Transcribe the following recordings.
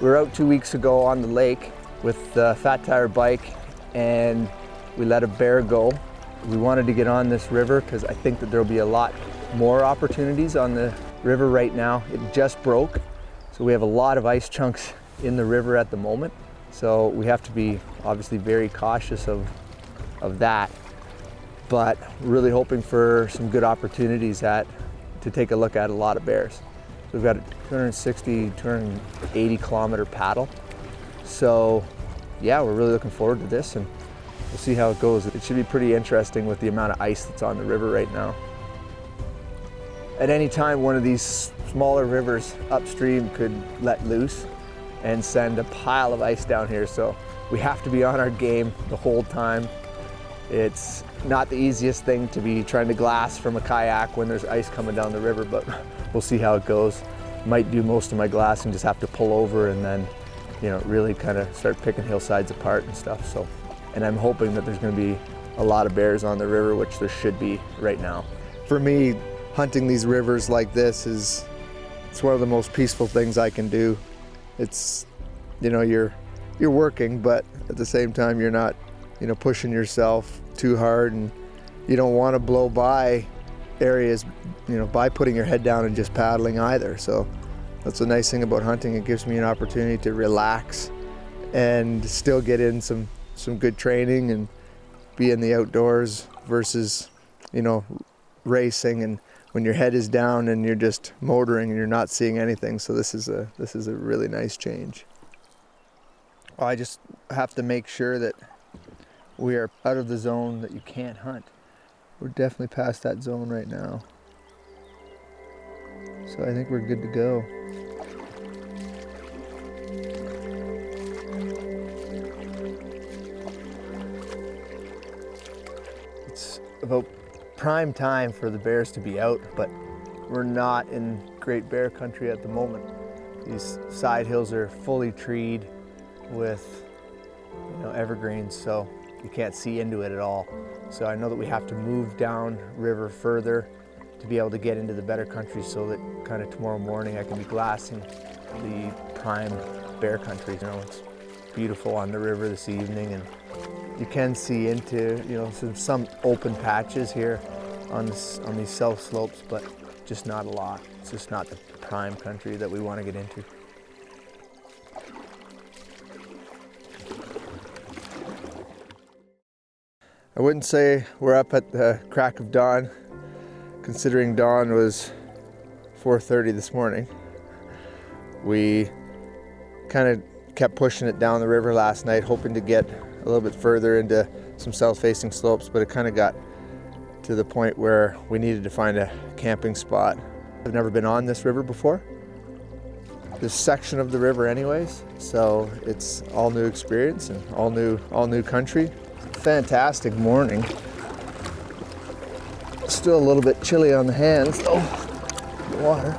We were out 2 weeks ago on the lake with the fat tire bike, and we let a bear go. We wanted to get on this river because I think that there'll be a lot more opportunities on the river right now. It just broke, so we have a lot of ice chunks in the river at the moment. So we have to be obviously very cautious of that, but really hoping for some good opportunities to take a look at a lot of bears. So we've got a 260, 280 kilometer paddle. So yeah, we're really looking forward to this, and we'll see how it goes. It should be pretty interesting with the amount of ice that's on the river right now. At any time, one of these smaller rivers upstream could let loose and send a pile of ice down here. So we have to be on our game the whole time. It's not the easiest thing to be trying to glass from a kayak when there's ice coming down the river, but we'll see how it goes. Might do most of my glassing, just have to pull over and then, really kind of start picking hillsides apart and stuff. So, and I'm hoping that there's going to be a lot of bears on the river, which there should be right now. For me, hunting these rivers like this it's one of the most peaceful things I can do. It's, you're working, but at the same time, you're not, pushing yourself too hard, and you don't want to blow by areas, by putting your head down and just paddling either. So that's the nice thing about hunting. It gives me an opportunity to relax and still get in some good training and be in the outdoors versus, racing and when your head is down and you're just motoring and you're not seeing anything. So this is a really nice change. I just have to make sure that we are out of the zone that you can't hunt. We're definitely past that zone right now. So I think we're good to go. It's about prime time for the bears to be out, but we're not in great bear country at the moment. These side hills are fully treed with evergreens, so you can't see into it at all. So I know that we have to move down river further to be able to get into the better country, so that kind of tomorrow morning I can be glassing the prime bear country. It's beautiful on the river this evening, and you can see into some open patches here on these south slopes, but just not a lot. It's just not the prime country that we want to get into. I wouldn't say we're up at the crack of dawn, considering dawn was 4:30 this morning. We kind of kept pushing it down the river last night, hoping to get a little bit further into some south-facing slopes, but it kind of got to the point where we needed to find a camping spot. I've never been on this river before, this section of the river anyways, so it's all new experience and all new country. Fantastic morning. Still a little bit chilly on the hands though. The water.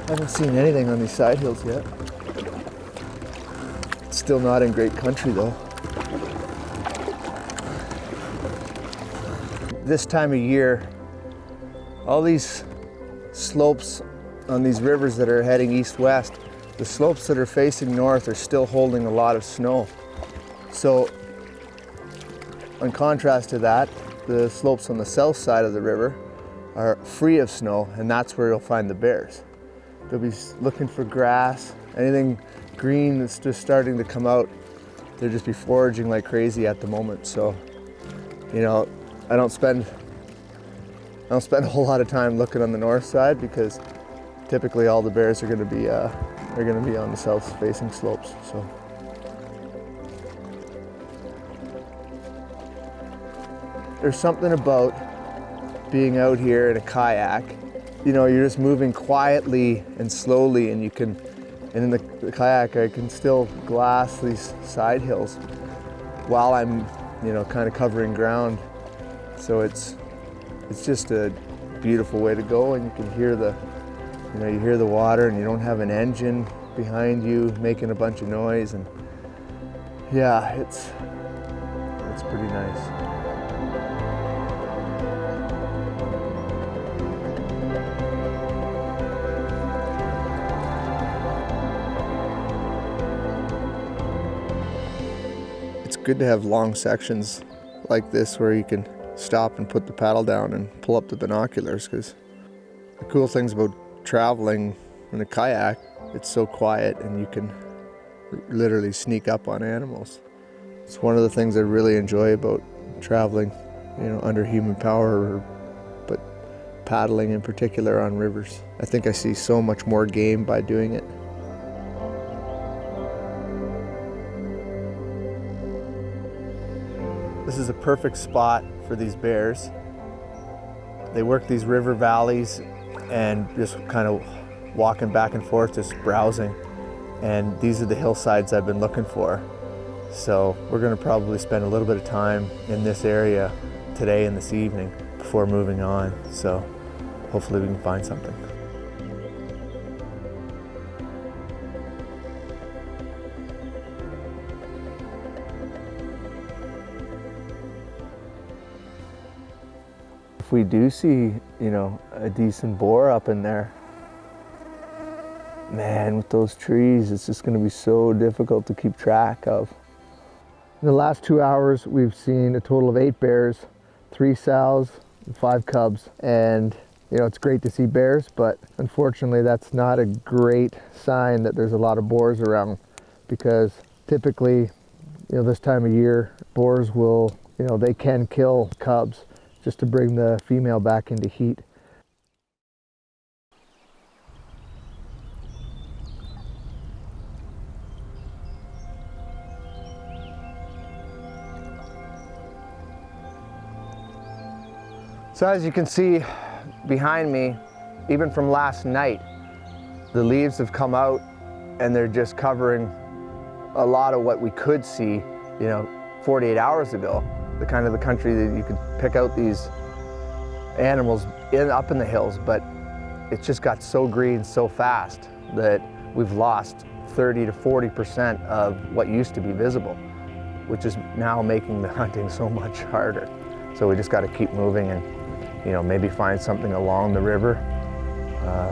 Haven't seen anything on these side hills yet. Still not in great country though. This time of year, all these slopes on these rivers that are heading east-west, the slopes that are facing north are still holding a lot of snow. So in contrast to that, the slopes on the south side of the river are free of snow, and that's where you'll find the bears. They'll be looking for grass, anything green that's just starting to come out. They'll just be foraging like crazy at the moment. So, I don't spend a whole lot of time looking on the north side, because typically all the bears are going to be on the south-facing slopes. So. There's something about being out here in a kayak. You're just moving quietly and slowly, and in the kayak I can still glass these side hills while I'm, kind of covering ground. So it's just a beautiful way to go, and you can hear you hear the water, and you don't have an engine behind you making a bunch of noise, and yeah, it's pretty nice. good to have long sections like this where you can stop and put the paddle down and pull up the binoculars, because the cool things about traveling in a kayak, it's so quiet and you can literally sneak up on animals. It's one of the things I really enjoy about traveling, under human power, but paddling in particular on rivers. I think I see so much more game by doing it. This is a perfect spot for these bears. They work these river valleys and just kind of walking back and forth, just browsing. And these are the hillsides I've been looking for. So we're gonna probably spend a little bit of time in this area today and this evening before moving on. So hopefully we can find something. If we do see, a decent boar up in there, man, with those trees, it's just going to be so difficult to keep track of. In the last 2 hours, we've seen a total of 8 bears, 3 sows, and 5 cubs. And, it's great to see bears, but unfortunately, that's not a great sign that there's a lot of boars around, because typically, this time of year, boars will, they can kill cubs just to bring the female back into heat. So as you can see behind me, even from last night, the leaves have come out and they're just covering a lot of what we could see, 48 hours ago. The kind of the country that you could pick out these animals up in the hills, but it's just got so green so fast that we've lost 30 to 40% of what used to be visible, which is now making the hunting so much harder. So we just got to keep moving and, maybe find something along the river,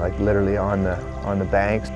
like literally on the banks.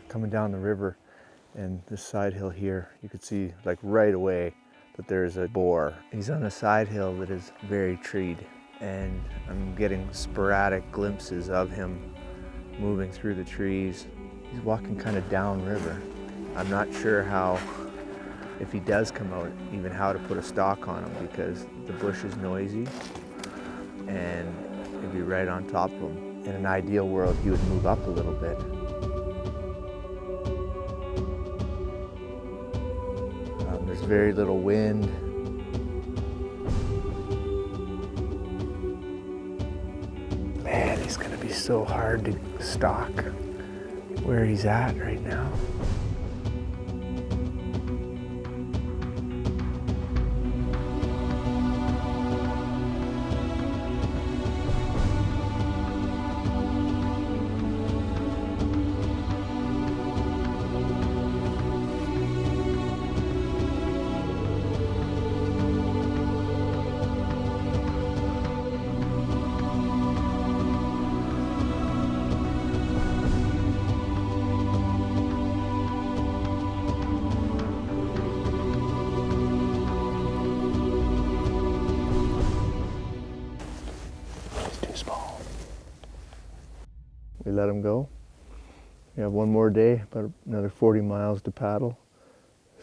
Coming down the river and this side hill here, you could see like right away that there's a boar. He's on a side hill that is very treed, and I'm getting sporadic glimpses of him moving through the trees. He's walking kind of downriver. I'm not sure if he does come out, even how to put a stalk on him, because the bush is noisy and it'd be right on top of him. In an ideal world, he would move up a little bit. There's very little wind. Man, he's gonna be so hard to stalk where he's at right now. We let him go. We have one more day, about another 40 miles to paddle.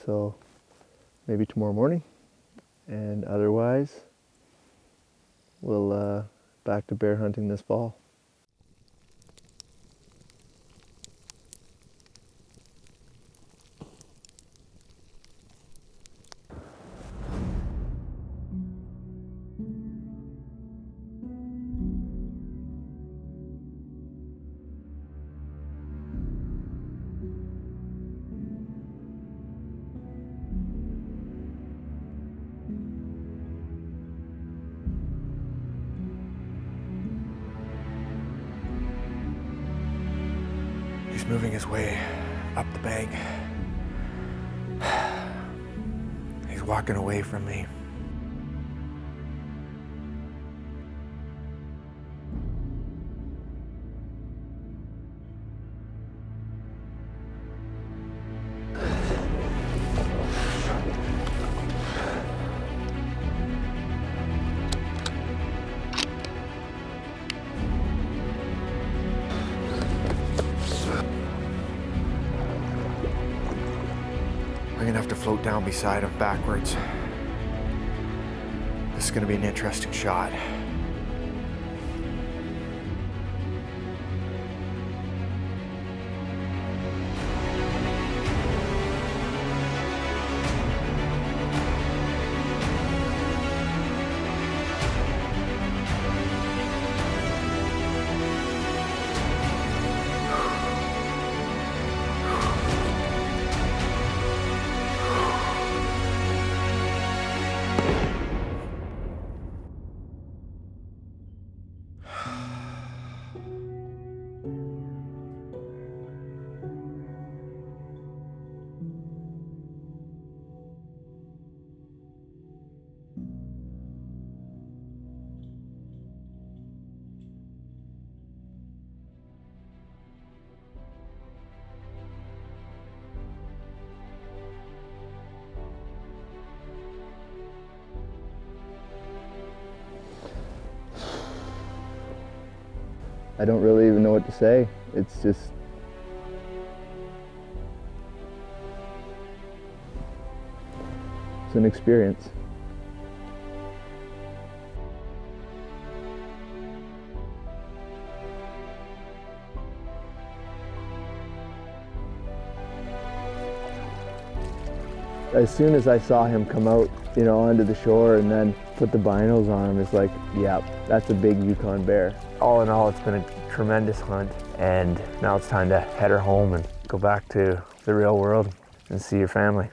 So maybe tomorrow morning, and otherwise we'll back to bear hunting this fall. moving his way up the bank. He's walking away from me. I'm gonna have to float down beside him backwards. This is gonna be an interesting shot. I don't really even know what to say. It's just, it's an experience. As soon as I saw him come out, onto the shore and then put the binos on him, it's like, yeah, that's a big Yukon bear. All in all, it's been a tremendous hunt, and now it's time to head her home and go back to the real world and see your family.